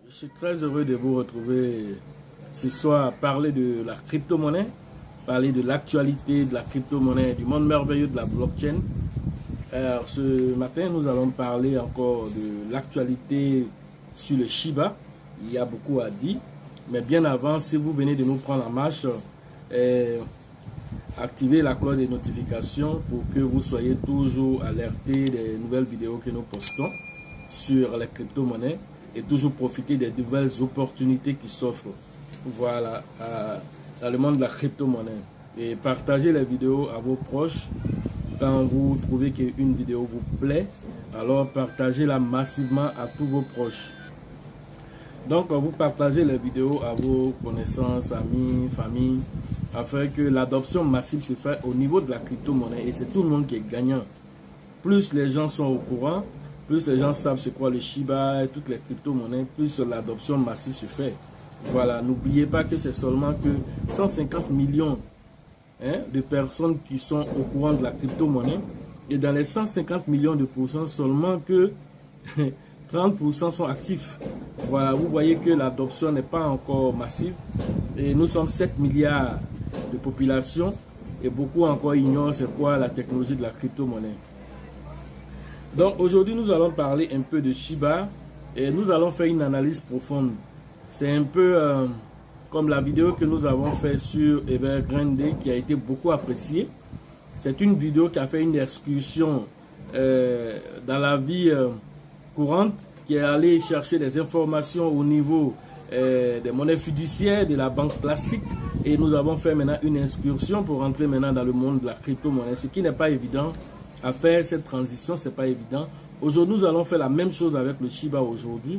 Je suis très heureux de vous retrouver ce soir à parler de la crypto-monnaie, parler de l'actualité de la crypto-monnaie, du monde merveilleux de la blockchain. Alors, ce matin, nous allons parler encore de l'actualité sur le Shiba. Il y a beaucoup à dire, mais bien avant, si vous venez de nous prendre en marche, activez la cloche des notifications pour que vous soyez toujours alertés des nouvelles vidéos que nous postons sur les crypto-monnaies et toujours profiter des nouvelles opportunités qui s'offrent, voilà, dans le monde de la crypto-monnaie. Et partagez les vidéos à vos proches. Quand vous trouvez qu'une vidéo vous plaît, alors partagez-la massivement à tous vos proches. Donc, vous partagez les vidéos à vos connaissances, amis, familles, afin que l'adoption massive se fasse au niveau de la crypto-monnaie. Et c'est tout le monde qui est gagnant. Plus les gens sont au courant, plus les gens savent c'est quoi le Shiba et toutes les crypto-monnaies, plus l'adoption massive se fait. Voilà, n'oubliez pas que c'est seulement que 150 millions de personnes qui sont au courant de la crypto-monnaie. Et dans les 150 millions de pourcents, seulement que 30% sont actifs. Voilà, vous voyez que l'adoption n'est pas encore massive. Et nous sommes 7 milliards de population. Et beaucoup encore ignorent c'est quoi la technologie de la crypto-monnaie. Donc aujourd'hui, nous allons parler un peu de Shiba. Et nous allons faire une analyse profonde. C'est un peu comme la vidéo que nous avons fait sur Evergrande qui a été beaucoup appréciée. C'est une vidéo qui a fait une excursion dans la vie courante, qui est allée chercher des informations au niveau des monnaies fiduciaires, de la banque classique. Et nous avons fait maintenant une excursion pour rentrer maintenant dans le monde de la crypto-monnaie. Ce qui n'est pas évident à faire cette transition, c'est pas évident. Aujourd'hui, nous allons faire la même chose avec le Shiba aujourd'hui.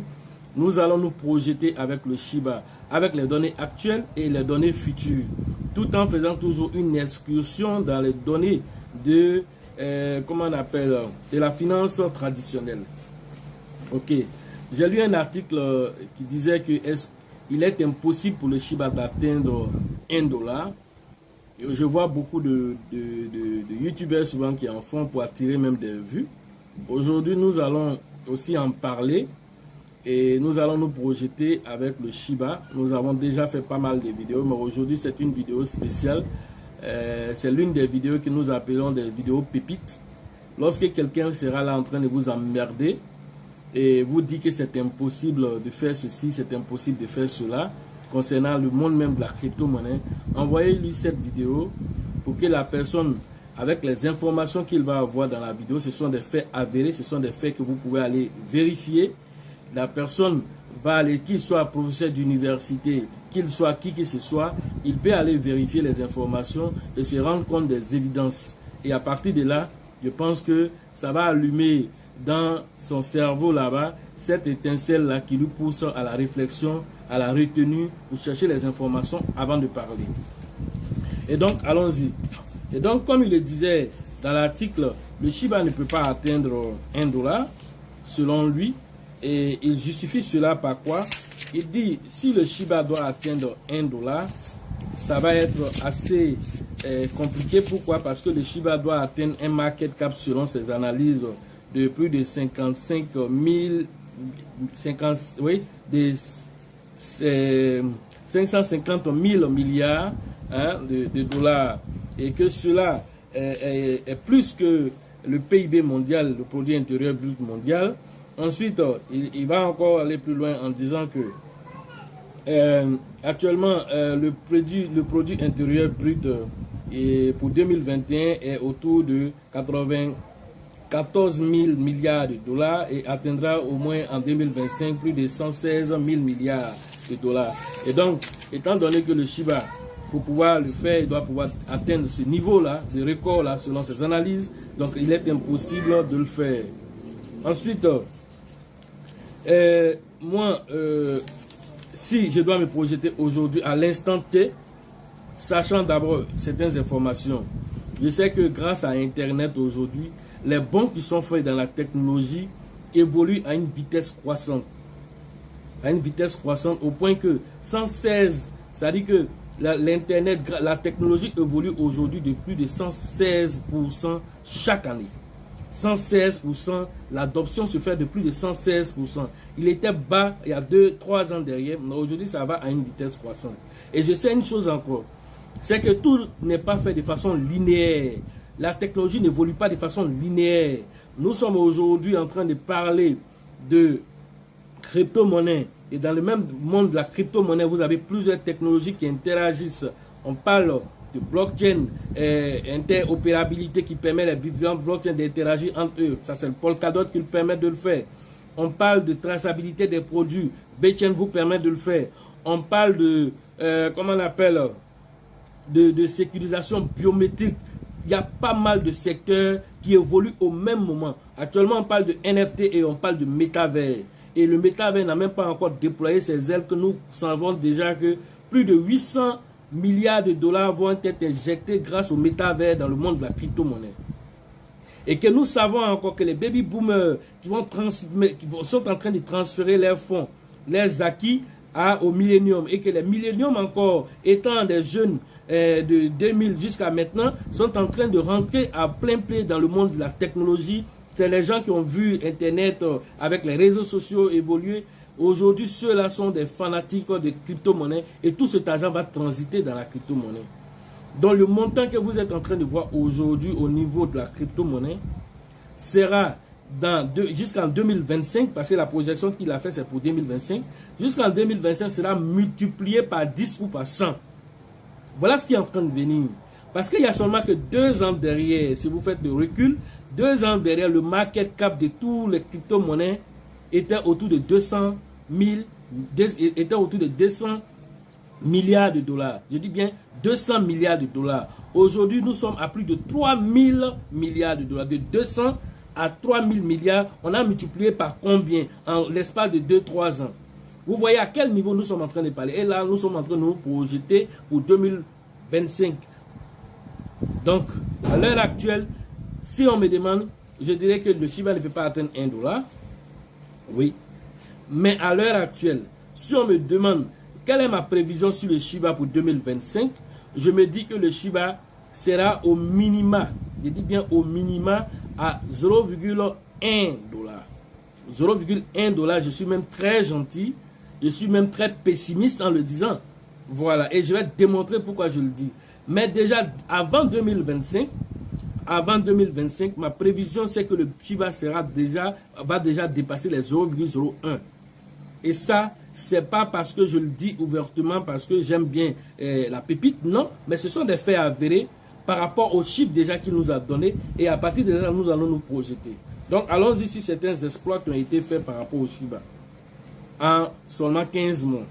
Nous allons nous projeter avec le Shiba, avec les données actuelles et les données futures, tout en faisant toujours une excursion dans les données de, comment on appelle, de la finance traditionnelle. Ok, j'ai lu un article qui disait que il est impossible pour le Shiba d'atteindre $1. Je vois beaucoup de youtubeurs souvent qui en font pour attirer même des vues. Aujourd'hui, nous allons aussi en parler. Et nous allons nous projeter avec le Shiba. Nous avons déjà fait pas mal de vidéos, mais aujourd'hui c'est une vidéo spéciale. C'est l'une des vidéos que nous appelons des vidéos pépites. Lorsque quelqu'un sera là en train de vous emmerder et vous dit que c'est impossible de faire ceci, c'est impossible de faire cela, concernant le monde même de la crypto-monnaie, envoyez-lui cette vidéo pour que la personne, avec les informations qu'il va avoir dans la vidéo, ce sont des faits avérés, ce sont des faits que vous pouvez aller vérifier. La personne va aller, qu'il soit professeur d'université, qu'il soit qui que ce soit, il peut aller vérifier les informations et se rendre compte des évidences. Et à partir de là, je pense que ça va allumer dans son cerveau là-bas cette étincelle-là qui lui pousse à la réflexion, à la retenue, pour chercher les informations avant de parler. Et donc, allons-y. Et donc, comme il le disait dans l'article, le Shiba ne peut pas atteindre $1, selon lui. Et il justifie cela par quoi? Il dit, si le Shiba doit atteindre $1, ça va être assez compliqué. Pourquoi? Parce que le Shiba doit atteindre un market cap, selon ses analyses, de plus de 55 000, 550 000 milliards de dollars. Et que cela est plus que le PIB mondial, le produit intérieur brut mondial. Ensuite, il va encore aller plus loin en disant que actuellement, le produit intérieur brut pour 2021 est autour de 94 000 milliards de dollars et atteindra au moins en 2025 plus de 116 000 milliards de dollars. Et donc, étant donné que le Shiba, pour pouvoir le faire, il doit pouvoir atteindre ce niveau-là, de record-là, selon ses analyses, donc il est impossible de le faire. Ensuite, moi, si je dois me projeter aujourd'hui à l'instant T, sachant d'abord certaines informations, je sais que grâce à Internet aujourd'hui, les bons qui sont faits dans la technologie évoluent à une vitesse croissante. À une vitesse croissante au point que 116, c'est-à-dire que l'Internet, la technologie évolue aujourd'hui de plus de 116% chaque année. 116%. L'adoption se fait de plus de 116%. Il était bas il y a 2-3 ans derrière, mais aujourd'hui ça va à une vitesse croissante. Et je sais une chose encore, c'est que tout n'est pas fait de façon linéaire. La technologie n'évolue pas de façon linéaire. Nous sommes aujourd'hui en train de parler de crypto-monnaie. Et dans le même monde de la crypto-monnaie, vous avez plusieurs technologies qui interagissent. On parle de blockchain, interopérabilité qui permet les différentes blockchains d'interagir entre eux. Ça, c'est le Polkadot qui le permet de le faire. On parle de traçabilité des produits. Bitchain vous permet de le faire. On parle de, comment on appelle, de sécurisation biométrique. Il y a pas mal de secteurs qui évoluent au même moment. Actuellement, on parle de NFT et on parle de métavers. Et le métavers n'a même pas encore déployé ses ailes que nous savons déjà que plus de 800 milliards de dollars vont être injectés grâce au métavers dans le monde de la crypto-monnaie. Et que nous savons encore que les baby boomers sont en train de transférer leurs fonds, leurs acquis au millénium. Et que les milléniums encore, étant des jeunes de 2000 jusqu'à maintenant, sont en train de rentrer à plein pied dans le monde de la technologie. C'est les gens qui ont vu Internet avec les réseaux sociaux évoluer. Aujourd'hui, ceux-là sont des fanatiques de crypto-monnaie et tout cet argent va transiter dans la crypto-monnaie. Donc, le montant que vous êtes en train de voir aujourd'hui au niveau de la crypto-monnaie sera jusqu'en 2025, parce que la projection qu'il a fait, c'est pour 2025. Jusqu'en 2025, sera multiplié par 10 ou par 100. Voilà ce qui est en train de venir. Parce qu'il n'y a seulement que 2 ans derrière, si vous faites le recul, 2 ans derrière, le market cap de tous les crypto-monnaies était autour de 200 milliards de dollars. Je dis bien 200 milliards de dollars. Aujourd'hui, nous sommes à plus de 3000 milliards de dollars. De 200 à 3000 milliards, on a multiplié par combien en l'espace de 2-3 ans. Vous voyez à quel niveau nous sommes en train de parler. Et là, nous sommes en train de nous projeter pour 2025. Donc, à l'heure actuelle, si on me demande, je dirais que le Shiba ne peut pas atteindre 1 dollar. Oui. Mais à l'heure actuelle, si on me demande quelle est ma prévision sur le Shiba pour 2025, je me dis que le Shiba sera au minima, je dis bien au minima, à 0,1 dollar. 0,1 dollar, je suis même très gentil, je suis même très pessimiste en le disant. Voilà, et je vais démontrer pourquoi je le dis. Mais déjà, avant 2025, ma prévision, c'est que le Shiba va déjà dépasser les 0,01. Et ça, c'est pas parce que je le dis ouvertement, parce que j'aime bien la pépite, non. Mais ce sont des faits avérés par rapport aux chiffres déjà qu'il nous a donnés. Et à partir de là, nous allons nous projeter. Donc, allons-y sur certains exploits qui ont été faits par rapport au Shiba. En seulement 15 mois.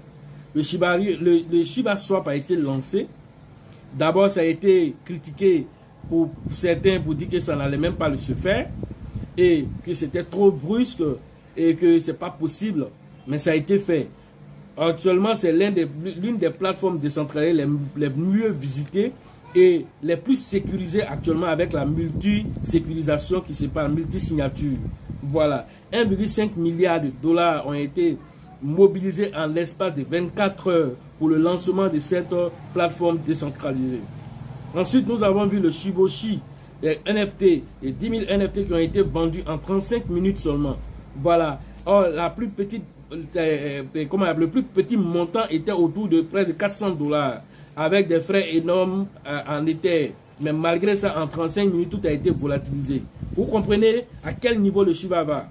Le Shiba Swap a été lancé. D'abord, ça a été critiqué pour certains pour dire que ça n'allait même pas se faire et que c'était trop brusque et que c'est pas possible, mais ça a été fait. Actuellement, c'est l'une des plateformes décentralisées les mieux visitées et les plus sécurisées actuellement avec la multi-sécurisation qui se parle, multi-signature. Voilà, 1,5 milliard de dollars ont été mobilisés en l'espace de 24 heures pour le lancement de cette plateforme décentralisée. Ensuite, nous avons vu le Shiboshi, les NFT, les 10 000 NFT qui ont été vendus en 35 minutes seulement. Voilà. Or, le plus petit montant était autour de près de 400 dollars, avec des frais énormes en Ether. Mais malgré ça, en 35 minutes, tout a été volatilisé. Vous comprenez à quel niveau le Shiba va?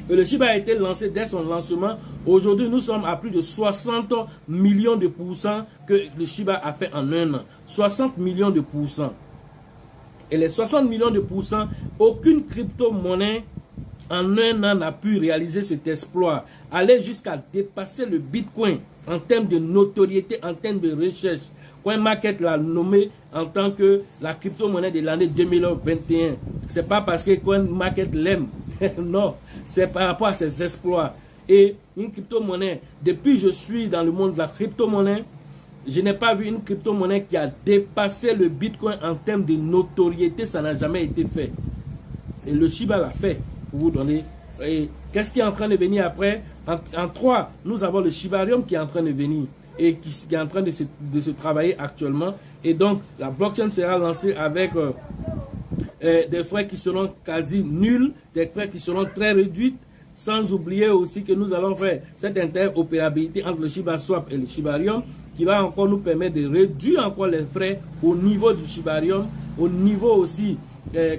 Et le Shiba a été lancé dès son lancement. Aujourd'hui, nous sommes à plus de 60 millions de pourcents que le Shiba a fait en un an. 60 millions de pourcents. Et les 60 millions de pourcents, aucune crypto-monnaie en un an n'a pu réaliser cet exploit. Aller jusqu'à dépasser le Bitcoin en termes de notoriété, en termes de recherche. CoinMarket l'a nommé en tant que la crypto-monnaie de l'année 2021. C'est pas parce que CoinMarket l'aime. Non, c'est par rapport à ses exploits. Et une crypto-monnaie, depuis que je suis dans le monde de la crypto-monnaie, je n'ai pas vu une crypto-monnaie qui a dépassé le Bitcoin en termes de notoriété. Ça n'a jamais été fait. Et le Shiba l'a fait, pour vous donner. Et qu'est-ce qui est en train de venir après? En 3, nous avons le Shibarium qui est en train de venir et qui est en train de se travailler actuellement. Et donc, la blockchain sera lancée avec des frais qui seront quasi nuls, des frais qui seront très réduits, sans oublier aussi que nous allons faire cette interopérabilité entre le Shiba Swap et le Shibarium qui va encore nous permettre de réduire encore les frais au niveau du Shibarium, au niveau aussi,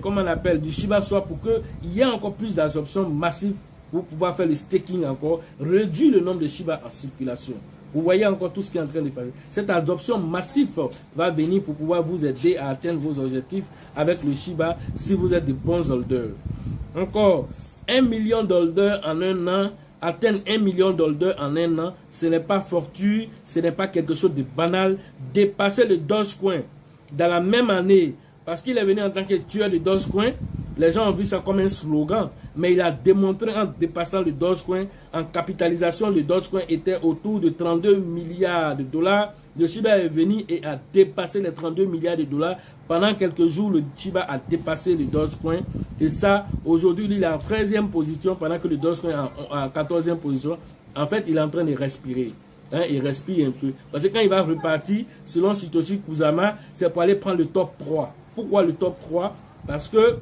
comme on appelle, du Shiba Swap pour qu'il y ait encore plus d'absorption massive pour pouvoir faire le staking encore, réduire le nombre de Shiba en circulation. Vous voyez encore tout ce qui est en train de faire. Cette adoption massive va venir pour pouvoir vous aider à atteindre vos objectifs avec le Shiba si vous êtes de bons holders. Encore, 1 million d'holders en un an, atteindre 1 million d'holders en un an, ce n'est pas fortuit, ce n'est pas quelque chose de banal. Dépasser le Dogecoin dans la même année, parce qu'il est venu en tant que tueur de Dogecoin, les gens ont vu ça comme un slogan, mais il a démontré en dépassant le Dogecoin, en capitalisation, le Dogecoin était autour de 32 milliards de dollars. Le Shiba est venu et a dépassé les 32 milliards de dollars. Pendant quelques jours, le Shiba a dépassé le Dogecoin. Et ça, aujourd'hui, il est en 13e position, pendant que le Dogecoin est en 14e position. En fait, il est en train de respirer. Hein, il respire un peu. Parce que quand il va repartir, selon Satoshi Kusama, c'est pour aller prendre le top 3. Pourquoi le top 3? Parce que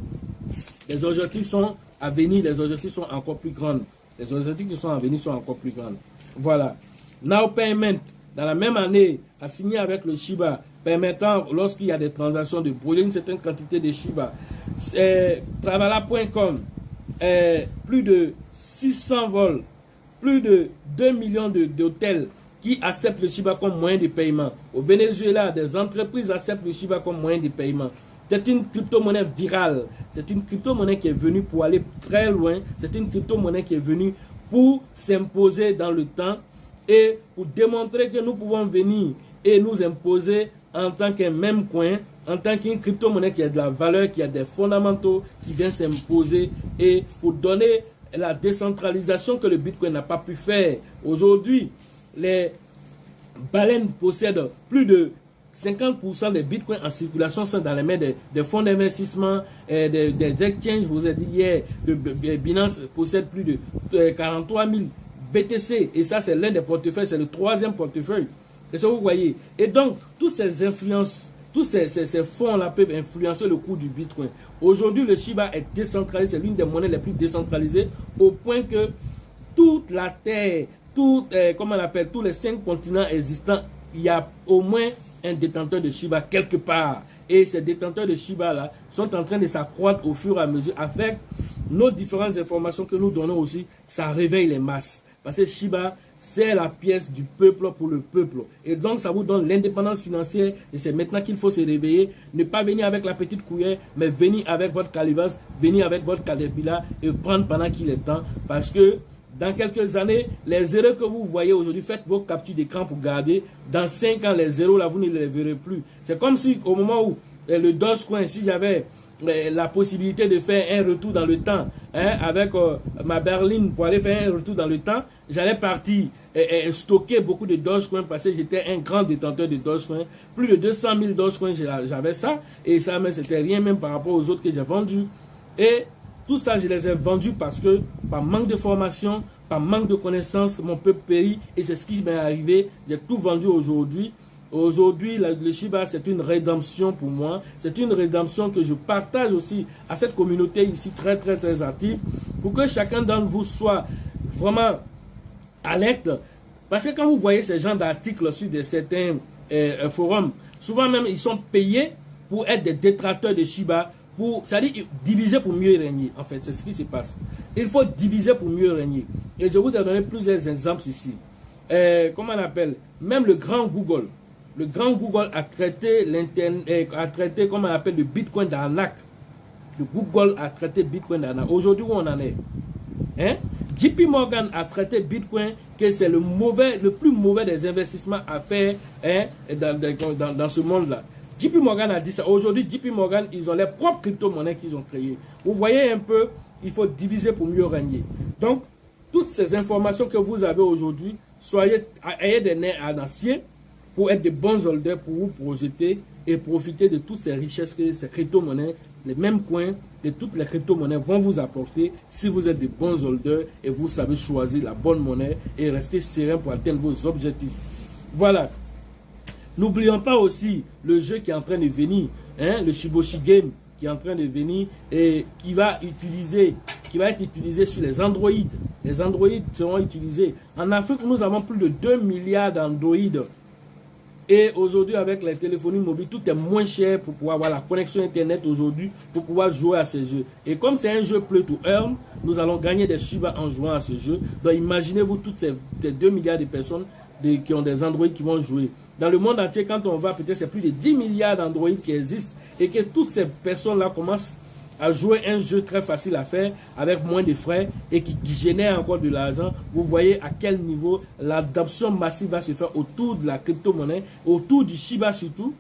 les objectifs sont à venir, les objectifs sont encore plus grands. Les objectifs qui sont à venir sont encore plus grands. Voilà. Now Payment, dans la même année, a signé avec le Shiba, permettant, lorsqu'il y a des transactions, de brûler une certaine quantité de Shiba. Travala.com, plus de 600 vols, plus de 2 millions d'hôtels qui acceptent le Shiba comme moyen de paiement. Au Venezuela, des entreprises acceptent le Shiba comme moyen de paiement. C'est une crypto-monnaie virale. C'est une crypto-monnaie qui est venue pour aller très loin. C'est une crypto-monnaie qui est venue pour s'imposer dans le temps et pour démontrer que nous pouvons venir et nous imposer en tant qu'un même coin, en tant qu'une crypto-monnaie qui a de la valeur, qui a des fondamentaux, qui vient s'imposer et pour donner la décentralisation que le Bitcoin n'a pas pu faire. Aujourd'hui, les baleines possèdent plus de 50% des bitcoins en circulation sont dans les mains des fonds d'investissement, des exchanges. Je vous ai dit hier que Binance possède plus de 43 000 BTC. Et ça, c'est l'un des portefeuilles, c'est le 3e portefeuille. Et ça, vous voyez. Et donc, toutes ces influences, tous ces fonds-là peuvent influencer le cours du bitcoin. Aujourd'hui, le Shiba est décentralisé. C'est l'une des monnaies les plus décentralisées au point que toute la Terre, comment on appelle, tous les 5 continents existants, il y a au moins un détenteur de Shiba quelque part. Et ces détenteurs de Shiba là sont en train de s'accroître au fur et à mesure. Avec nos différentes informations que nous donnons aussi, ça réveille les masses. Parce que Shiba, c'est la pièce du peuple pour le peuple. Et donc, ça vous donne l'indépendance financière. Et c'est maintenant qu'il faut se réveiller. Ne pas venir avec la petite cuillère, mais venir avec votre calebasse, venir avec votre caterpillar et prendre pendant qu'il est temps. Parce que dans quelques années, les erreurs que vous voyez aujourd'hui, faites vos captures d'écran pour garder. Dans 5 ans, les zéros là, vous ne les verrez plus. C'est comme si au moment où le Dogecoin, si j'avais la possibilité de faire un retour dans le temps, hein, avec ma berline pour aller faire un retour dans le temps, j'allais partir et stocker beaucoup de Dogecoin parce que j'étais un grand détenteur de Dogecoin. Plus de 200 000 Dogecoin, j'avais ça. Et ça, mais c'était rien même par rapport aux autres que j'ai vendus. Et tout ça, je les ai vendus parce que par manque de formation, par manque de connaissances, mon peuple périt et c'est ce qui m'est arrivé. J'ai tout vendu aujourd'hui. Aujourd'hui, le Shiba, c'est une rédemption pour moi. C'est une rédemption que je partage aussi à cette communauté ici très, très, très active pour que chacun d'entre vous soit vraiment alerte. Parce que quand vous voyez ces genres d'articles sur certains forums, souvent même, ils sont payés pour être des détracteurs de Shiba. C'est-à-dire diviser pour mieux régner. En fait, c'est ce qui se passe. Il faut diviser pour mieux régner. Et je vous ai donné plusieurs exemples ici. Comment on appelle? Même le grand Google. Le grand Google a traité comment on appelle, le Bitcoin d'arnaque. Le Google a traité Bitcoin d'arnaque. Aujourd'hui, où on en est? Hein? JP Morgan a traité Bitcoin que c'est le plus mauvais des investissements à faire, hein, dans ce monde-là. JP Morgan a dit ça. Aujourd'hui, JP Morgan, ils ont leurs propres crypto-monnaies qu'ils ont créées. Vous voyez un peu, il faut diviser pour mieux régner. Donc, toutes ces informations que vous avez aujourd'hui, ayez des nerfs à acier pour être de bons holders, pour vous projeter et profiter de toutes ces richesses que ces crypto-monnaies, les mêmes coins de toutes les crypto-monnaies vont vous apporter si vous êtes de bons holders et vous savez choisir la bonne monnaie et rester serein pour atteindre vos objectifs. Voilà. N'oublions pas aussi le jeu qui est en train de venir, hein, le Shiboshi Game, qui est en train de venir et qui va être utilisé sur les Android. Les Android seront utilisés. En Afrique, nous avons plus de 2 milliards d'Android. Et aujourd'hui, avec les téléphonie mobiles, tout est moins cher pour pouvoir avoir la connexion Internet aujourd'hui, pour pouvoir jouer à ces jeux. Et comme c'est un jeu play to earn, nous allons gagner des Shiba en jouant à ce jeu. Donc imaginez-vous toutes ces 2 milliards de personnes qui ont des Android qui vont jouer. Dans le monde entier, quand on va, peut-être c'est plus de 10 milliards d'Android qui existent et que toutes ces personnes-là commencent à jouer un jeu très facile à faire avec moins de frais et qui génère encore de l'argent. Vous voyez à quel niveau l'adoption massive va se faire autour de la crypto-monnaie, autour du Shiba surtout.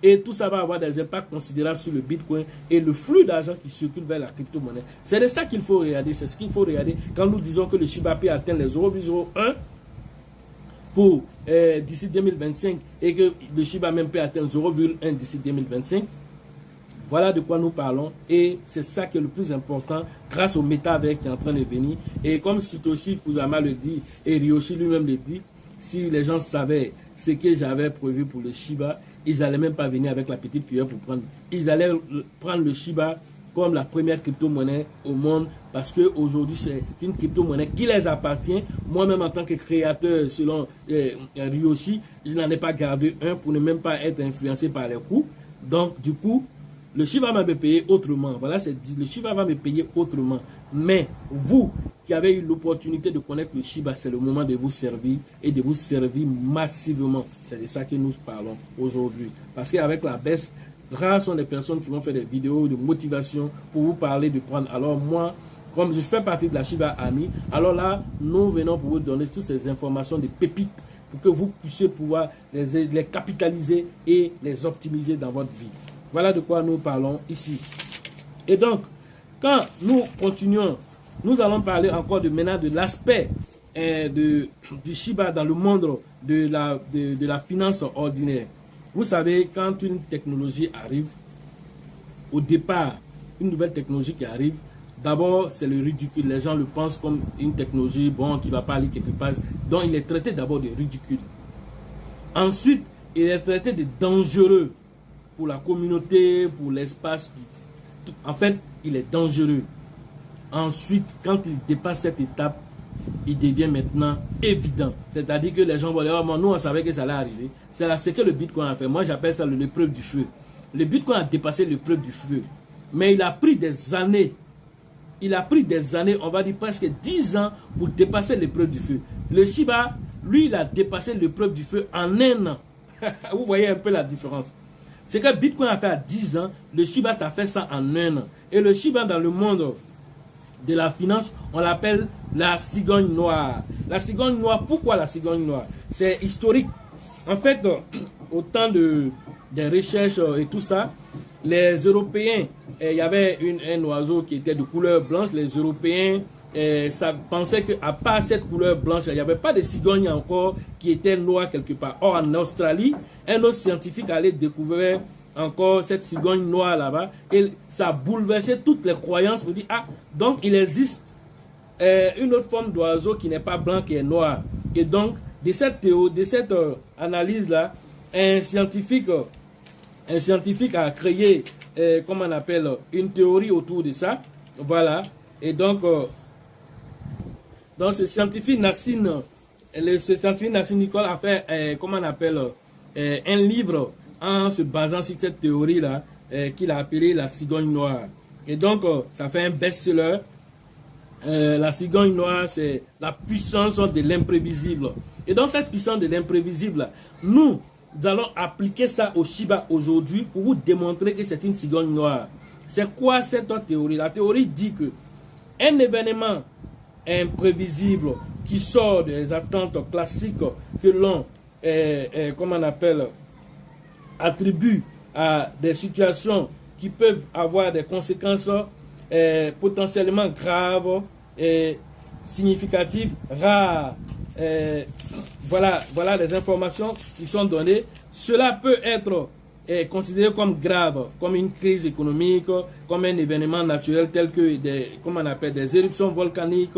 Et tout ça va avoir des impacts considérables sur le Bitcoin et le flux d'argent qui circule vers la crypto-monnaie. C'est de ça qu'il faut regarder. C'est ce qu'il faut regarder quand nous disons que le Shiba peut atteindre les 0,01 pour d'ici 2025 et que le Shiba même peut atteindre 0,1 d'ici 2025. Voilà de quoi nous parlons et c'est ça qui est le plus important grâce au métavers qui est en train de venir. Et comme Satoshi Kusama le dit et Ryoshi lui-même le dit, si les gens savaient ce que j'avais prévu pour le Shiba, ils n'allaient même pas venir avec la petite cuillère pour prendre. Ils allaient prendre le Shiba comme la première crypto-monnaie au monde parce qu'aujourd'hui c'est une crypto-monnaie qui les appartient. Moi-même en tant que créateur selon Ryoshi, je n'en ai pas gardé un pour ne même pas être influencé par les coûts. Donc du coup, le Shiba va me payer autrement. Voilà, c'est dit, le Shiba va me payer autrement. Mais vous qui avez eu l'opportunité de connaître le Shiba, c'est le moment de vous servir et de vous servir massivement. C'est de ça que nous parlons aujourd'hui. Parce qu'avec la baisse, rares sont les personnes qui vont faire des vidéos de motivation pour vous parler de prendre. Alors moi, comme je fais partie de la Shiba Army, alors là, nous venons pour vous donner toutes ces informations de pépites pour que vous puissiez pouvoir les capitaliser et les optimiser dans votre vie. Voilà de quoi nous parlons ici. Et donc, quand nous continuons, nous allons parler encore maintenant de l'aspect du Shiba dans le monde de la finance ordinaire. Vous savez, quand une technologie arrive, au départ, une nouvelle technologie qui arrive, d'abord, c'est le ridicule. Les gens le pensent comme une technologie bon, qui ne va pas aller quelque part. Donc, il est traité d'abord de ridicule. Ensuite, il est traité de dangereux pour la communauté, pour l'espace. En fait, il est dangereux. Ensuite, quand il dépasse cette étape, il devient maintenant évident. C'est-à-dire que les gens vont dire, oh, nous on savait que ça allait arriver. C'est ce que le Bitcoin a fait. Moi, j'appelle ça l'épreuve du feu. Le Bitcoin a dépassé l'épreuve du feu. Mais il a pris des années. Il a pris des années, on va dire presque 10 ans pour dépasser l'épreuve du feu. Le Shiba, lui, il a dépassé l'épreuve du feu en un an. Vous voyez un peu la différence. Ce que Bitcoin a fait à 10 ans, le Shiba a fait ça en un an. Et le Shiba dans le monde de la finance, on l'appelle la cigogne noire. La cigogne noire, pourquoi la cigogne noire? C'est historique. En fait, au temps des recherches et tout ça, les Européens, il y avait un oiseau qui était de couleur blanche. Les Européens pensaient qu'à part cette couleur blanche, il n'y avait pas de cigogne encore qui était noire quelque part. Or, en Australie, un autre scientifique allait découvrir encore cette cigogne noire là-bas. Et ça a bouleversé toutes les croyances. Vous dites, ah, donc il existe une autre forme d'oiseau qui n'est pas blanc, qui est noir. Et donc, de cette théorie, de cette analyse-là, un scientifique a créé, comment on appelle, une théorie autour de ça. Voilà. Et donc ce scientifique Nassim Nicoll a fait, comment on appelle, un livre en se basant sur cette théorie-là, qu'il a appelé la cigogne noire. Et donc, ça fait un best-seller. La cigogne noire, c'est la puissance de l'imprévisible. Et dans cette puissance de l'imprévisible, nous allons appliquer ça au Shiba aujourd'hui pour vous démontrer que c'est une cigogne noire. C'est quoi cette théorie? La théorie dit que un événement imprévisible qui sort des attentes classiques que l'on, comment on appelle, attribue à des situations qui peuvent avoir des conséquences potentiellement graves et significatives, rares. Voilà les informations qui sont données. Cela peut être considéré comme grave, comme une crise économique, comme un événement naturel tel que des éruptions volcaniques,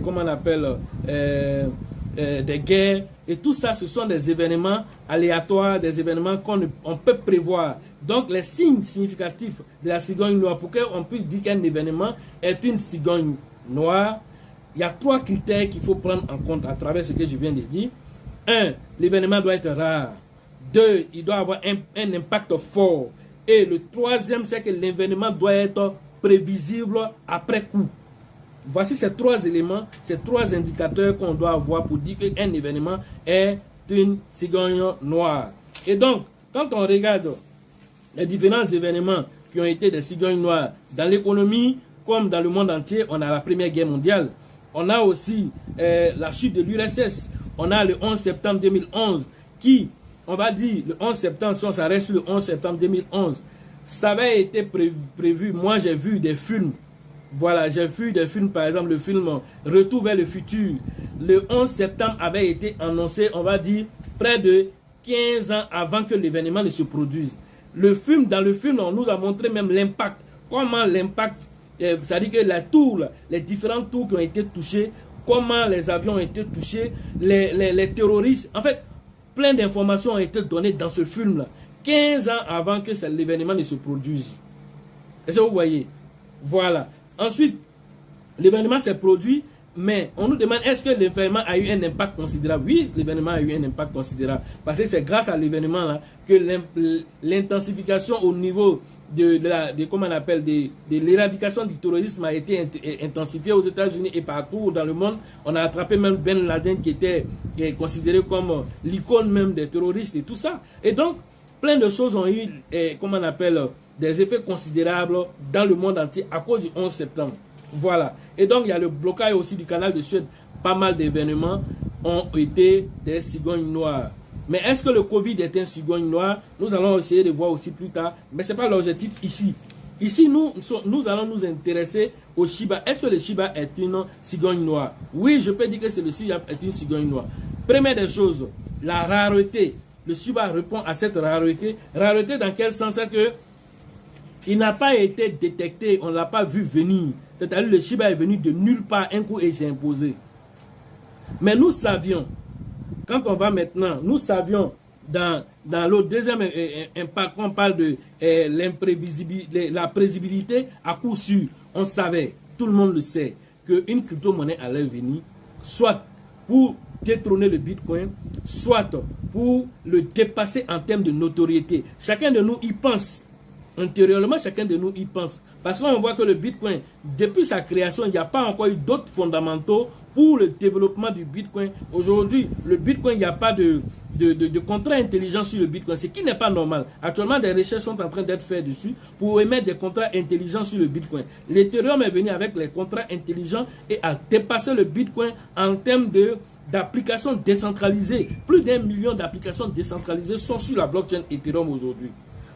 comment on appelle, des guerres. Et tout ça, ce sont des événements aléatoires, des événements qu'on peut prévoir, Donc, les signes significatifs de la cigogne noire, pour qu'on puisse dire qu'un événement est une cigogne noire, il y a 3 critères qu'il faut prendre en compte à travers ce que je viens de dire. 1. L'événement doit être rare. 2. Il doit avoir un impact fort. Et le 3e, c'est que l'événement doit être prévisible après coup. Voici ces 3 éléments, ces 3 indicateurs qu'on doit avoir pour dire qu'un événement est une cigogne noire. Et donc, quand on regarde les différents événements qui ont été des cigognes noires dans l'économie comme dans le monde entier, on a la Première Guerre mondiale, on a aussi la chute de l'URSS, on a le 11 septembre 2011 qui, on va dire, le 11 septembre, si on s'arrête sur le 11 septembre 2011, ça avait été prévu. Moi, j'ai vu des films. Voilà, j'ai vu des films, par exemple, le film Retour vers le futur. Le 11 septembre avait été annoncé, on va dire, près de 15 ans avant que l'événement ne se produise. Dans le film, on nous a montré même l'impact. Comment l'impact, c'est-à-dire que les différents tours qui ont été touchés, comment les avions ont été touchés, les terroristes. En fait, plein d'informations ont été données dans ce film-là. 15 ans avant que l'événement ne se produise. Est-ce que vous voyez? Voilà. Ensuite, l'événement s'est produit, mais on nous demande est-ce que l'événement a eu un impact considérable? Oui, l'événement a eu un impact considérable. Parce que c'est grâce à l'événement-là que l'intensification au niveau de l'éradication du terrorisme a été intensifiée aux États-Unis et partout dans le monde. On a attrapé même Ben Laden qui est considéré comme l'icône même des terroristes et tout ça. Et donc, plein de choses ont eu, des effets considérables dans le monde entier à cause du 11 septembre. Voilà. Et donc, il y a le blocage aussi du canal de Suez. Pas mal d'événements ont été des cigognes noires. Mais est-ce que le Covid est un cigogne noir? Nous allons essayer de voir aussi plus tard. Mais ce n'est pas l'objectif ici. Ici, nous allons nous intéresser au Shiba. Est-ce que le Shiba est une cigogne noire? Oui, je peux dire que le Shiba est une cigogne noire. Première des choses, la rareté. Le Shiba répond à cette rareté. Rareté dans quel sens? C'est que il n'a pas été détecté, on ne l'a pas vu venir. C'est-à-dire le Shiba est venu de nulle part, un coup et s'est imposé. Mais nous savions, quand on va maintenant, nous savions dans le deuxième impact, on parle de l'imprévisibilité, la prévisibilité à coup sûr. On savait, tout le monde le sait, qu'une crypto-monnaie allait venir, soit pour détrôner le Bitcoin, soit pour le dépasser en termes de notoriété. Chacun de nous y pense. Intérieurement, chacun de nous y pense. Parce qu'on voit que le Bitcoin, depuis sa création, il n'y a pas encore eu d'autres fondamentaux pour le développement du Bitcoin. Aujourd'hui, le Bitcoin, il n'y a pas de contrat intelligent sur le Bitcoin, ce qui n'est pas normal. Actuellement, des recherches sont en train d'être faites dessus pour émettre des contrats intelligents sur le Bitcoin. L'Ethereum est venu avec les contrats intelligents et a dépassé le Bitcoin en termes d'applications décentralisées. Plus d'1 million d'applications décentralisées sont sur la blockchain Ethereum aujourd'hui.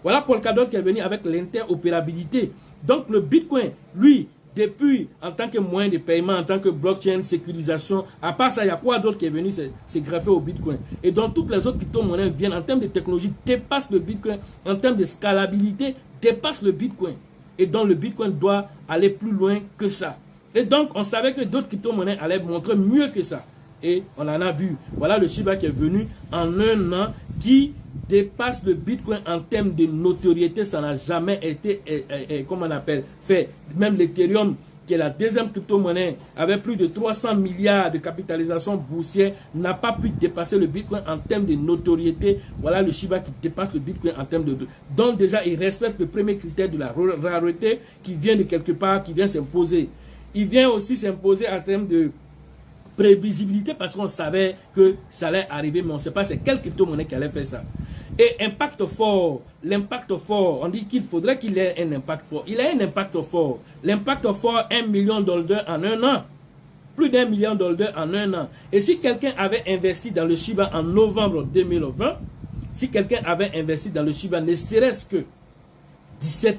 Voilà Polkadot qui est venu avec l'interopérabilité. Donc le Bitcoin, lui, depuis en tant que moyen de paiement, en tant que blockchain, sécurisation, à part ça, il y a quoi d'autre qui est venu se greffer au Bitcoin? Et donc toutes les autres crypto-monnaies viennent en termes de technologie, dépassent le Bitcoin, en termes de scalabilité, dépassent le Bitcoin. Et donc le Bitcoin doit aller plus loin que ça. Et donc on savait que d'autres crypto-monnaies allaient montrer mieux que ça. Et on en a vu. Voilà le Shiba qui est venu en un an qui dépasse le Bitcoin en termes de notoriété. Ça n'a jamais été, fait. Même l'Ethereum, qui est la deuxième crypto-monnaie, avec plus de 300 milliards de capitalisation boursière, n'a pas pu dépasser le Bitcoin en termes de notoriété. Voilà le Shiba qui dépasse le Bitcoin en termes de... Donc déjà, il respecte le premier critère de la rareté qui vient de quelque part, qui vient s'imposer. Il vient aussi s'imposer en termes de prévisibilité parce qu'on savait que ça allait arriver, mais on ne sait pas c'est quelle crypto-monnaie qui allait faire ça. Et impact fort, l'impact fort, on dit qu'il faudrait qu'il ait un impact fort. Il a un impact fort. L'impact fort, $1 million en un an. Plus d'$1 million en un an. Et si quelqu'un avait investi dans le Shiba en novembre 2020, si quelqu'un avait investi dans le Shiba ne serait-ce que $17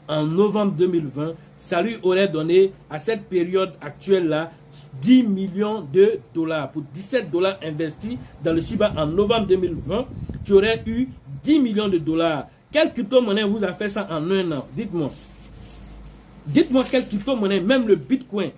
en novembre 2020, ça lui aurait donné à cette période actuelle-là $10 millions. Pour $17 investis dans le Shiba en novembre 2020, tu aurais eu $10 millions. Quelle crypto-monnaie vous a fait ça en un an? Dites-moi. Dites-moi quelle crypto-monnaie, même le Bitcoin.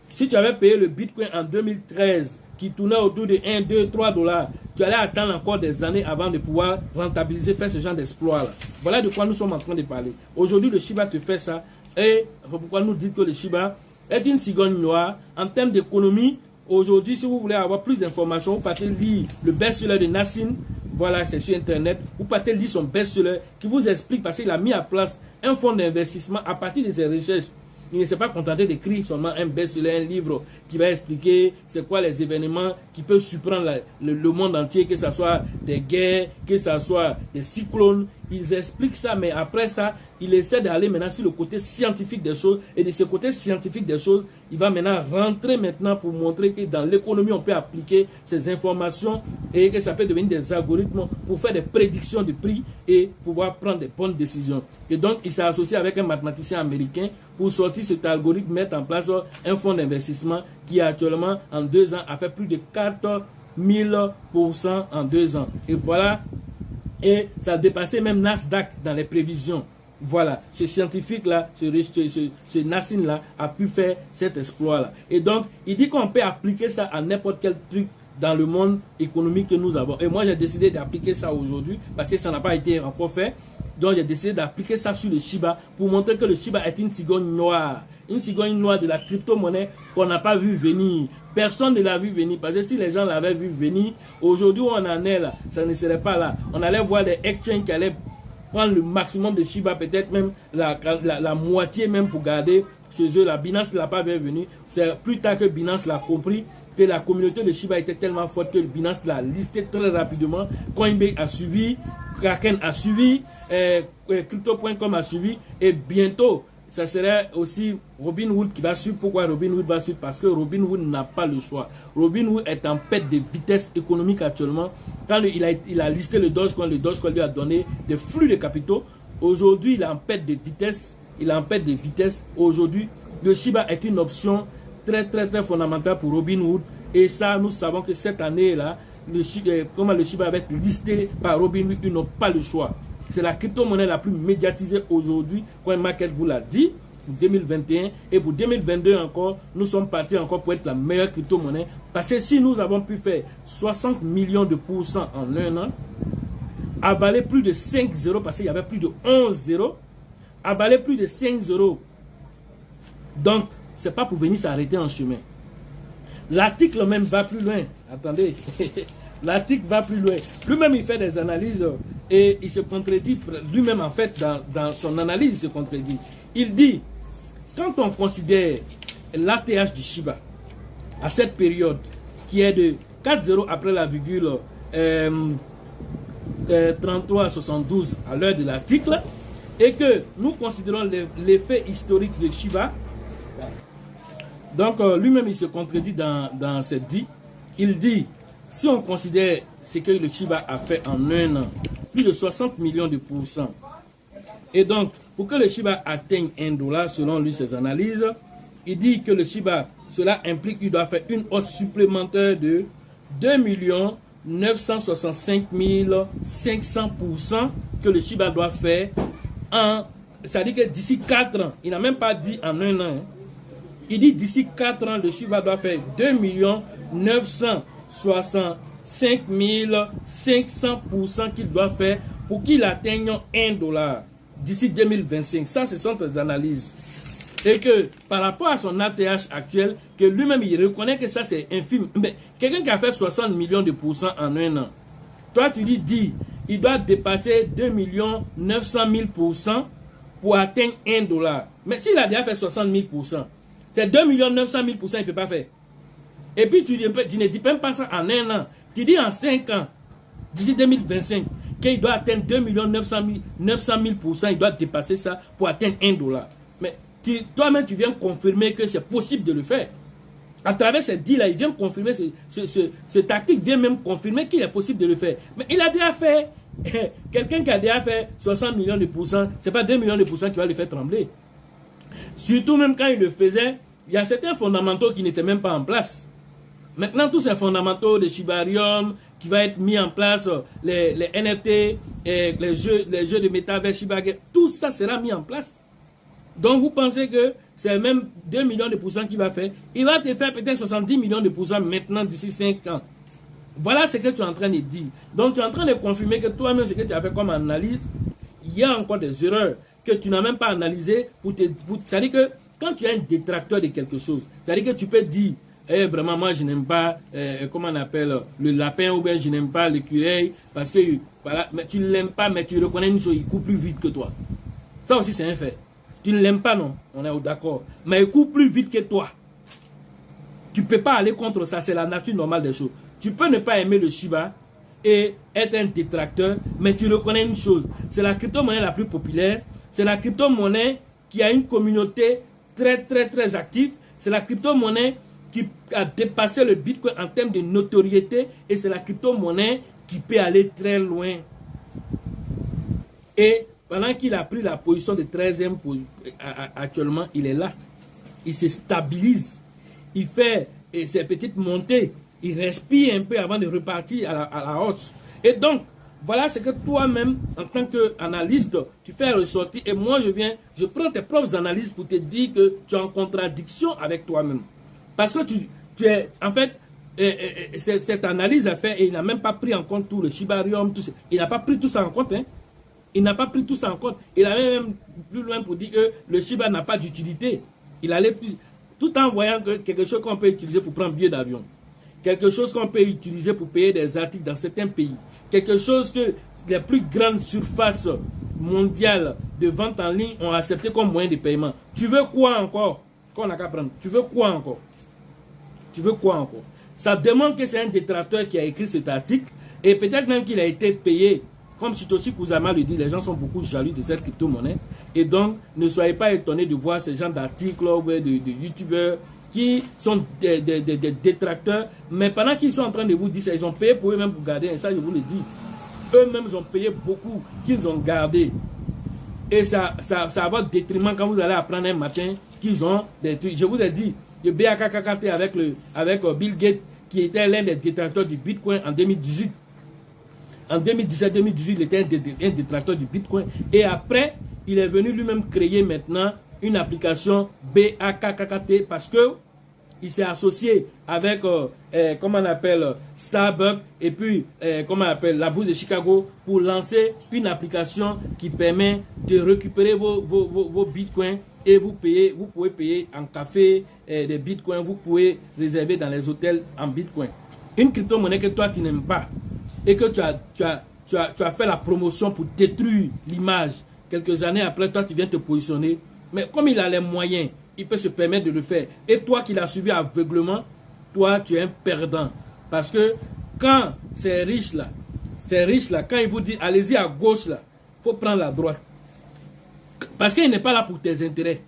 Si tu avais payé le Bitcoin en 2013, qui tournait autour de $1, $2, $3, tu allais attendre encore des années avant de pouvoir rentabiliser, faire ce genre d'exploit-là. Voilà de quoi nous sommes en train de parler. Aujourd'hui, le Shiba te fait ça. Et pourquoi nous dites que le Shiba est une cigogne noire en termes d'économie? Aujourd'hui, si vous voulez avoir plus d'informations, vous partez lire le best-seller de Nassim. Voilà, c'est sur Internet. Vous partez lire son best-seller qui vous explique, parce qu'il a mis en place un fonds d'investissement à partir de ses recherches. Il ne s'est pas contenté d'écrire seulement un best-seller, un livre qui va expliquer c'est quoi les événements qui peuvent surprendre le monde entier, que ce soit des guerres, que ce soit des cyclones. Il explique ça, mais après ça, il essaie d'aller maintenant sur le côté scientifique des choses. Et de ce côté scientifique des choses, il va maintenant rentrer maintenant pour montrer que dans l'économie, on peut appliquer ces informations et que ça peut devenir des algorithmes pour faire des prédictions de prix et pouvoir prendre des bonnes décisions. Et donc, il s'est associé avec un mathématicien américain pour sortir cet algorithme, mettre en place un fonds d'investissement qui actuellement, en 2 ans, a fait plus de 4000% en 2 ans. Et voilà. Et ça a dépassé même Nasdaq dans les prévisions. Voilà, ce scientifique-là, ce Nassim-là a pu faire cet exploit-là. Et donc, il dit qu'on peut appliquer ça à n'importe quel truc dans le monde économique que nous avons. Et moi, j'ai décidé d'appliquer ça aujourd'hui parce que ça n'a pas été encore fait. Donc, j'ai décidé d'appliquer ça sur le Shiba pour montrer que le Shiba est une cigogne noire. Une cigogne noire de la crypto-monnaie qu'on n'a pas vu venir. Personne ne l'a vu venir. Parce que si les gens l'avaient vu venir, aujourd'hui où on en est là, ça ne serait pas là. On allait voir les exchanges qui allaient prendre le maximum de Shiba, peut-être même la moitié même pour garder chez eux. La Binance ne l'a pas vu venir. C'est plus tard que Binance l'a compris que la communauté de Shiba était tellement forte que Binance l'a listé très rapidement. Coinbase a suivi, Kraken a suivi, Crypto.com a suivi et bientôt ça serait aussi Robinhood qui va suivre. Pourquoi Robinhood va suivre? Parce que Robinhood n'a pas le choix. Robinhood est en perte de vitesse économique actuellement. Quand il a listé le Dogecoin lui a donné des flux de capitaux. Aujourd'hui, il est en perte de vitesse. Aujourd'hui, le Shiba est une option très fondamentale pour Robinhood. Et ça, nous savons que cette année-là, le Shiba va être listé par Robinhood. Ils n'ont pas le choix. C'est la crypto-monnaie la plus médiatisée aujourd'hui. CoinMarket vous l'a dit pour 2021 et pour 2022 encore, nous sommes partis encore pour être la meilleure crypto-monnaie. Parce que si nous avons pu faire 60 millions de pourcents en 1 an, avaler plus de 5 zéros, parce qu'il y avait plus de 11 zéros, avaler plus de 5 zéros. Donc, c'est pas pour venir s'arrêter en chemin. L'article même va plus loin. Attendez. L'article va plus loin. Lui-même, il fait des analyses et il se contredit. Lui-même, en fait, dans son analyse, il se contredit. Il dit, quand on considère l'ATH du Shiba à cette période, qui est de 4 zéros après la virgule 33,72 à l'heure de l'article, et que nous considérons l'effet historique de Shiba, donc lui-même, il se contredit dans cette dit. Il dit, si on considère ce que le Shiba a fait en 1 an, plus de 60 millions de pourcents, et donc, pour que le Shiba atteigne $1, selon lui, ses analyses, il dit que le Shiba, cela implique qu'il doit faire une hausse supplémentaire de 2 965 500% que le Shiba doit faire c'est-à-dire que d'ici 4 ans, il n'a même pas dit en 1 an, il dit d'ici 4 ans, le Shiba doit faire 2 965 500% qu'il doit faire pour qu'il atteigne $1 d'ici 2025. Ça, ce sont des analyses. Et que par rapport à son ATH actuel, que lui-même, il reconnaît que ça, c'est infime. Mais quelqu'un qui a fait 60 millions de pourcents en 1 an, toi, tu lui dis, il doit dépasser 2 900 000% pour atteindre $1. Mais s'il a déjà fait 60 000%, c'est 2 900 000%, il ne peut pas faire. Et puis, tu ne dis même pas ça en 1 an. Tu dis en 5 ans, d'ici 2025, qu'il doit atteindre 2 900 000%, il doit dépasser ça pour atteindre $1. Mais toi-même, tu viens confirmer que c'est possible de le faire. À travers cette deal-là, il vient confirmer, ce tactique vient même confirmer qu'il est possible de le faire. Mais il a déjà fait, quelqu'un qui a déjà fait 60 millions de pourcents, ce n'est pas 2 millions de pourcents qui va le faire trembler. Surtout même quand il le faisait, il y a certains fondamentaux qui n'étaient même pas en place. Maintenant, tous ces fondamentaux de Shibarium qui va être mis en place, les NFT, les jeux de métavers Shibarium, tout ça sera mis en place. Donc, vous pensez que c'est même 2 millions de pourcents qu'il va faire. Il va te faire peut-être 70 millions de pourcents maintenant d'ici 5 ans. Voilà ce que tu es en train de dire. Donc tu es en train de confirmer que toi-même, ce que tu as fait comme analyse, il y a encore des erreurs que tu n'as même pas analysées. C'est-à-dire que quand tu es un détracteur de quelque chose, c'est-à-dire que tu peux dire, vraiment, moi, je n'aime pas, comment on appelle, le lapin, ou bien je n'aime pas l'écureuil, parce que, voilà, mais tu ne l'aimes pas, mais tu reconnais une chose, il court plus vite que toi. Ça aussi, c'est un fait. Tu ne l'aimes pas, non, on est d'accord. Mais il court plus vite que toi. Tu ne peux pas aller contre ça, c'est la nature normale des choses. Tu peux ne pas aimer le Shiba et être un détracteur, mais tu reconnais une chose, c'est la crypto-monnaie la plus populaire, c'est la crypto-monnaie qui a une communauté très active, c'est la crypto-monnaie qui a dépassé le Bitcoin en termes de notoriété et c'est la crypto-monnaie qui peut aller très loin. Et pendant qu'il a pris la position de 13e, actuellement, il est là. Il se stabilise. Il fait ses petites montées. Il respire un peu avant de repartir à la hausse. Et donc, voilà ce que toi-même, en tant qu'analyste, tu fais ressortir. Et moi, je prends tes propres analyses pour te dire que tu es en contradiction avec toi-même. Parce que tu es, en fait, cette analyse a fait, et il n'a même pas pris en compte tout le Shibarium, tout ça. Il n'a pas pris tout ça en compte, hein. Il n'a pas pris tout ça en compte. Il allait même plus loin pour dire que le Shiba n'a pas d'utilité. Il allait plus, tout en voyant que quelque chose qu'on peut utiliser pour prendre billet d'avion, quelque chose qu'on peut utiliser pour payer des articles dans certains pays, quelque chose que les plus grandes surfaces mondiales de vente en ligne ont accepté comme moyen de paiement. Tu veux quoi encore qu'on n'a qu'à prendre? Tu veux quoi encore? Tu veux quoi encore? Ça demande que c'est un détracteur qui a écrit cet article et peut-être même qu'il a été payé. Comme Satoshi Kusama le dit, les gens sont beaucoup jaloux de cette crypto-monnaie. Et donc, ne soyez pas étonnés de voir ces gens d'articles ou de youtubeurs qui sont des détracteurs. Mais pendant qu'ils sont en train de vous dire ça, ils ont payé pour eux-mêmes pour garder. Et ça, je vous le dis. Eux-mêmes ont payé beaucoup qu'ils ont gardé. Et ça va votre détriment quand vous allez apprendre un matin qu'ils ont des trucs. Je vous ai dit, le BAKKT avec Bill Gates, qui était l'un des détracteurs du Bitcoin en 2018. En 2017-2018, il était un détracteur du Bitcoin. Et après, il est venu lui-même créer maintenant une application BAKKT parce que il s'est associé avec, comment on appelle, Starbucks et puis, comment on appelle, la bourse de Chicago pour lancer une application qui permet de récupérer vos bitcoins et vous pouvez payer en café des bitcoins, vous pouvez réserver dans les hôtels en bitcoin. Une crypto-monnaie que toi tu n'aimes pas et que tu as fait la promotion pour détruire l'image. Quelques années après, toi tu viens te positionner. Mais comme il a les moyens, il peut se permettre de le faire. Et toi qui l'as suivi aveuglement, toi tu es un perdant. Parce que quand ces riches-là, quand ils vous disent allez-y à gauche, là, il faut prendre la droite. Parce qu'il n'est pas là pour tes intérêts.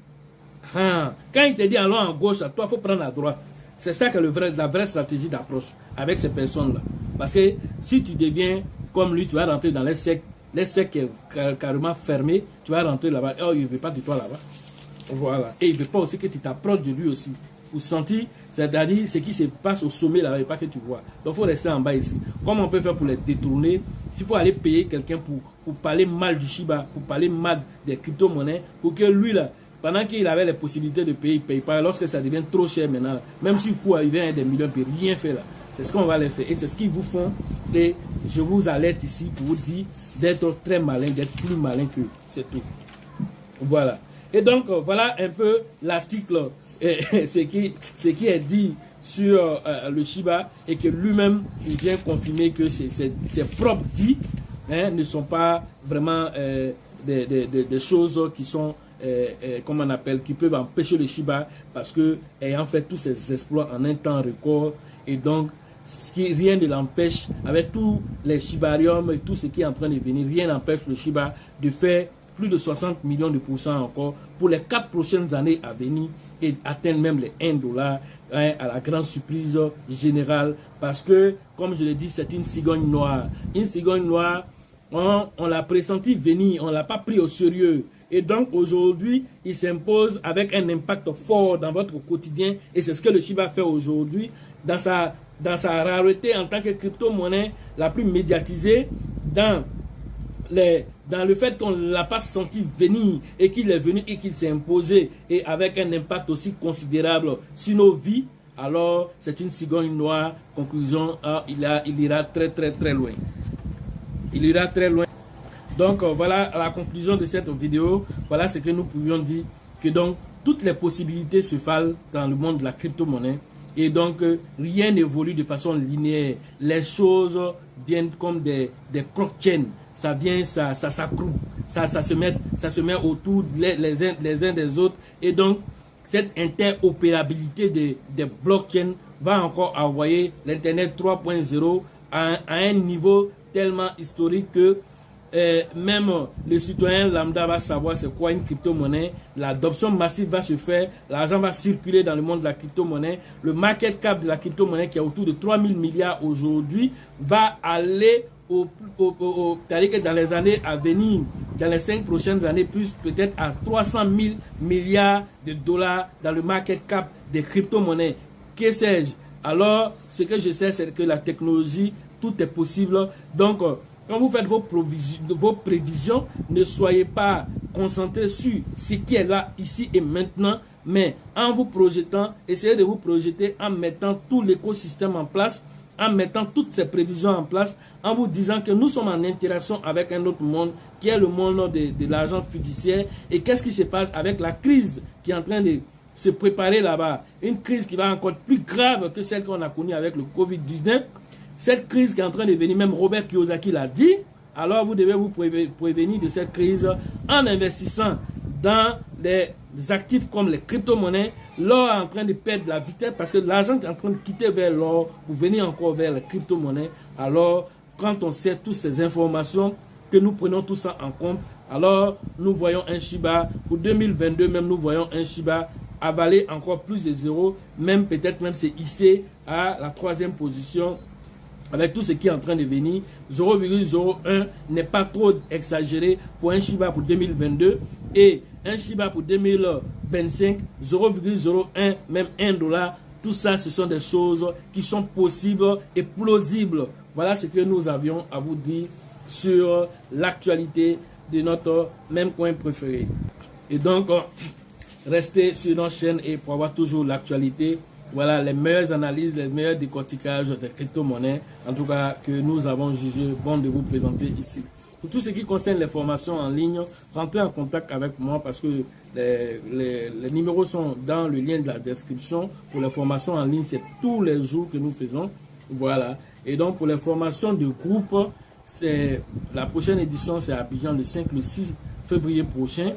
Quand il te dit allons à gauche, toi il faut prendre la droite. C'est ça que la vraie stratégie d'approche avec ces personnes-là. Parce que si tu deviens comme lui, tu vas rentrer dans les cercles carrément fermés, tu vas rentrer là-bas. Oh, il ne veut pas de toi là-bas. Voilà. Et il ne veut pas aussi que tu t'approches de lui aussi. Pour sentir, c'est-à-dire ce qui se passe au sommet là-bas, pas que tu vois. Donc il faut rester en bas ici. Comment on peut faire pour les détourner? Il faut aller payer quelqu'un pour parler mal du Shiba, pour parler mal des crypto-monnaies, pour que lui là, pendant qu'il avait les possibilités de payer, il ne paye pas. Lorsque ça devient trop cher maintenant, même si le coût arrive à des millions, il ne peut rien faire là. C'est ce qu'on va les faire. Et c'est ce qu'ils vous font. Et je vous alerte ici pour vous dire d'être très malin, d'être plus malin que c'est tout. Voilà. Et donc, voilà un peu l'article, ce qui est dit sur le Shiba et que lui-même, il vient confirmer que ses propres dits ne sont pas vraiment des choses qui sont, comment on appelle, qui peuvent empêcher le Shiba parce que ayant fait tous ces exploits en un temps record et donc, rien ne l'empêche, avec tous les Shibarium et tout ce qui est en train de venir, rien n'empêche le Shiba de faire plus de 60 millions de pourcents encore pour les 4 prochaines années à venir et atteindre même les $1 à la grande surprise générale parce que, comme je l'ai dit, c'est une cigogne noire. Une cigogne noire, on l'a pressenti venir, on ne l'a pas pris au sérieux. Et donc aujourd'hui, il s'impose avec un impact fort dans votre quotidien et c'est ce que le Shiba fait aujourd'hui dans sa rareté en tant que crypto-monnaie la plus médiatisée, dans le fait qu'on ne l'a pas senti venir et qu'il est venu et qu'il s'est imposé et avec un impact aussi considérable sur nos vies, alors c'est une cigogne noire. Conclusion, il ira très loin. Il ira très loin. Donc voilà la conclusion de cette vidéo. Voilà ce que nous pouvions dire, que donc toutes les possibilités se valent dans le monde de la crypto-monnaie. Et donc, rien n'évolue de façon linéaire. Les choses viennent comme des blockchains. Ça vient, ça s'accroît. Ça se met autour les uns des autres. Et donc, cette interopérabilité des blockchains va encore envoyer l'Internet 3.0 à un niveau tellement historique que même le citoyen lambda va savoir c'est quoi une crypto-monnaie. L'adoption massive va se faire, l'argent va circuler dans le monde de la crypto-monnaie. Le market cap de la crypto-monnaie qui est autour de 3000 milliards aujourd'hui va aller c'est-à-dire que dans les années à venir, dans les 5 prochaines années, plus peut-être à 300 000 milliards de dollars dans le market cap des crypto-monnaies. Que sais-je? Alors, ce que je sais, c'est que la technologie, tout est possible. Donc, quand vous faites vos prévisions, ne soyez pas concentrés sur ce qui est là, ici et maintenant, mais en vous projetant, essayez de vous projeter en mettant tout l'écosystème en place, en mettant toutes ces prévisions en place, en vous disant que nous sommes en interaction avec un autre monde, qui est le monde de l'argent fiduciaire. Et qu'est-ce qui se passe avec la crise qui est en train de se préparer là-bas? Une crise qui va encore plus grave que celle qu'on a connue avec le Covid-19. Cette crise qui est en train de venir, même Robert Kiyosaki l'a dit. Alors vous devez vous prévenir de cette crise en investissant dans des actifs comme les crypto-monnaies. L'or est en train de perdre la vitesse parce que l'argent est en train de quitter vers l'or pour venir encore vers les crypto-monnaies. Alors, quand on sait toutes ces informations, que nous prenons tout ça en compte, alors nous voyons un Shiba, pour 2022 même, nous voyons un Shiba avaler encore plus de zéro, même peut-être même c'est hissé à la 3e position. Avec tout ce qui est en train de venir, 0,01 n'est pas trop exagéré pour un Shiba pour 2022 et un Shiba pour 2025, 0,01, même $1. Tout ça, ce sont des choses qui sont possibles et plausibles. Voilà ce que nous avions à vous dire sur l'actualité de notre même coin préféré. Et donc, restez sur notre chaîne et pour avoir toujours l'actualité. Voilà les meilleures analyses, les meilleurs décortiquages des crypto-monnaies, en tout cas que nous avons jugé bon de vous présenter ici. Pour tout ce qui concerne les formations en ligne, rentrez en contact avec moi parce que les numéros sont dans le lien de la description. Pour les formations en ligne, c'est tous les jours que nous faisons. Voilà. Et donc pour les formations de groupe, c'est la prochaine édition, c'est à Abidjan le 5, le 6 février prochain.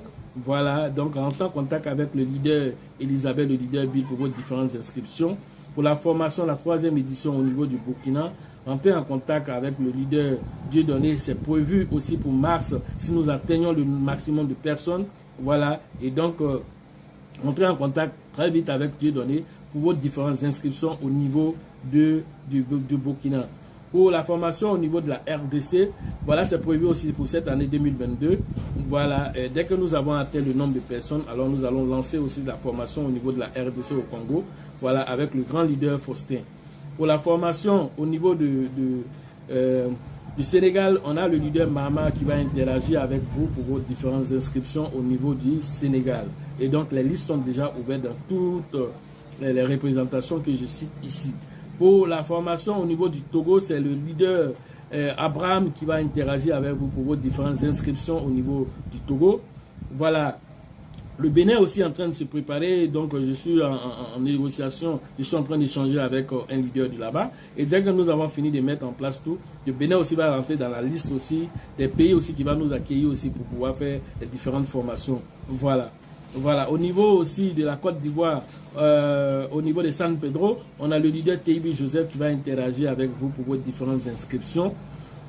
Voilà, donc rentrez en contact avec le leader Elisabeth, le leader Bill pour vos différentes inscriptions. Pour la formation, la 3e édition au niveau du Burkina, rentrez en contact avec le leader Dieudonné. C'est prévu aussi pour mars, si nous atteignons le maximum de personnes. Voilà, et donc rentrez en contact très vite avec Dieudonné pour vos différentes inscriptions au niveau du Burkina. Pour la formation au niveau de la RDC, voilà, c'est prévu aussi pour cette année 2022. Voilà, et dès que nous avons atteint le nombre de personnes, alors nous allons lancer aussi la formation au niveau de la RDC au Congo, voilà, avec le grand leader Faustin. Pour la formation au niveau du Sénégal, on a le leader Mama qui va interagir avec vous pour vos différentes inscriptions au niveau du Sénégal. Et donc, les listes sont déjà ouvertes dans toutes les représentations que je cite ici. Pour la formation au niveau du Togo, c'est le leader Abraham qui va interagir avec vous pour vos différentes inscriptions au niveau du Togo. Voilà. Le Bénin aussi est en train de se préparer, donc je suis en négociation, je suis en train d'échanger avec un leader de là-bas. Et dès que nous avons fini de mettre en place tout, le Bénin aussi va rentrer dans la liste aussi des pays aussi qui va nous accueillir aussi pour pouvoir faire les différentes formations. Voilà. Voilà, au niveau aussi de la Côte d'Ivoire, au niveau de San Pedro, on a le leader TIB Joseph qui va interagir avec vous pour vos différentes inscriptions.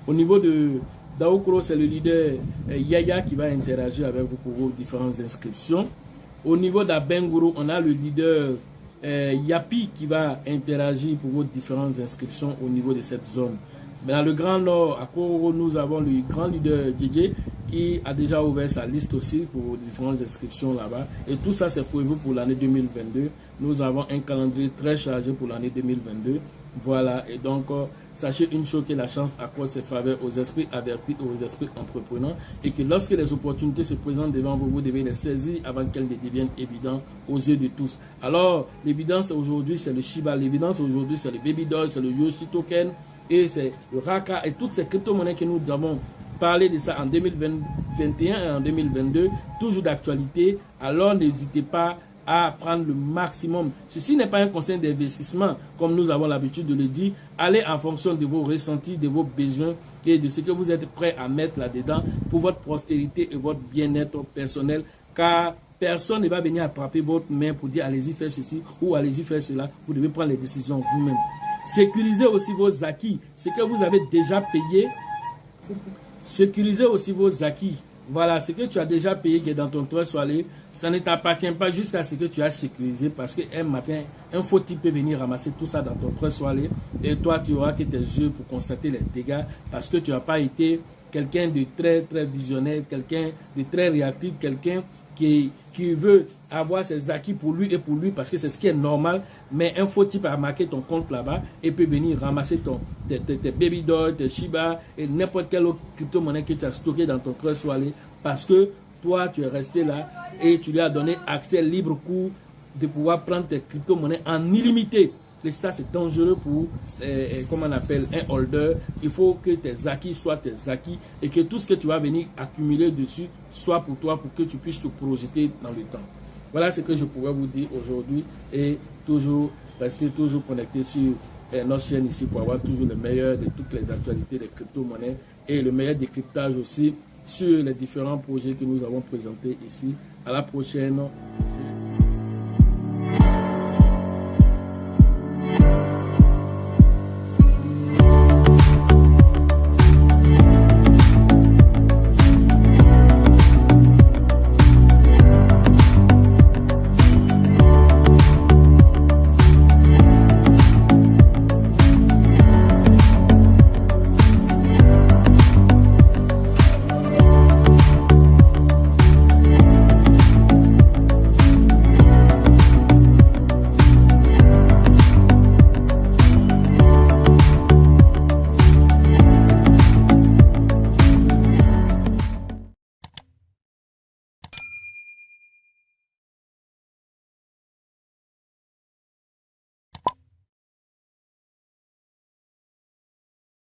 Au niveau de Daoukro, c'est le leader Yaya qui va interagir avec vous pour vos différentes inscriptions. Au niveau d'Abengourou, on a le leader Yapi qui va interagir pour vos différentes inscriptions au niveau de cette zone. Mais dans le Grand Nord, à Koro, nous avons le grand leader DJ qui a déjà ouvert sa liste aussi pour différentes inscriptions là-bas. Et tout ça, c'est prévu pour l'année 2022. Nous avons un calendrier très chargé pour l'année 2022. Voilà, et donc sachez une chose, que la chance accorde ses faveurs aux esprits avertis et aux esprits entreprenants, et que lorsque les opportunités se présentent devant vous, vous devez les saisir avant qu'elles ne deviennent évidentes aux yeux de tous. Alors, l'évidence aujourd'hui, c'est le Shiba, l'évidence aujourd'hui, c'est le Baby Doge, c'est le Yoshi Token, et c'est le Raka, et toutes ces crypto-monnaies que nous avons parlé de ça en 2021 et en 2022, toujours d'actualité. Alors, n'hésitez pas à prendre le maximum. Ceci n'est pas un conseil d'investissement, comme nous avons l'habitude de le dire. Allez en fonction de vos ressentis, de vos besoins et de ce que vous êtes prêt à mettre là-dedans pour votre postérité et votre bien-être personnel, car personne ne va venir attraper votre main pour dire allez-y faire ceci ou allez-y faire cela. Vous devez prendre les décisions vous-même. Sécurisez aussi vos acquis, ce que vous avez déjà payé. Sécurisez aussi vos acquis. Voilà, ce que tu as déjà payé qui est dans ton trésor, ça ne t'appartient pas jusqu'à ce que tu as sécurisé, parce qu'un matin, un faux type peut venir ramasser tout ça dans ton trésor et toi, tu auras que tes yeux pour constater les dégâts, parce que tu n'as pas été quelqu'un de très, très visionnaire, quelqu'un de très réactif, quelqu'un qui veut avoir ses acquis pour lui et pour lui, parce que c'est ce qui est normal. Mais un faux type a marqué ton compte là-bas et peut venir ramasser tes baby dolls, tes Shiba et n'importe quelle autre crypto-monnaie que tu as stocké dans ton trésor, parce que toi, tu es resté là et tu lui as donné accès libre cours de pouvoir prendre tes crypto-monnaies en illimité. Et ça, c'est dangereux pour, comment on appelle, un holder. Il faut que tes acquis soient tes acquis et que tout ce que tu vas venir accumuler dessus soit pour toi, pour que tu puisses te projeter dans le temps. Voilà ce que je pourrais vous dire aujourd'hui, et toujours rester toujours connecté sur notre chaîne ici pour avoir toujours le meilleur de toutes les actualités des crypto-monnaies et le meilleur décryptage aussi sur les différents projets que nous avons présentés ici. À la prochaine.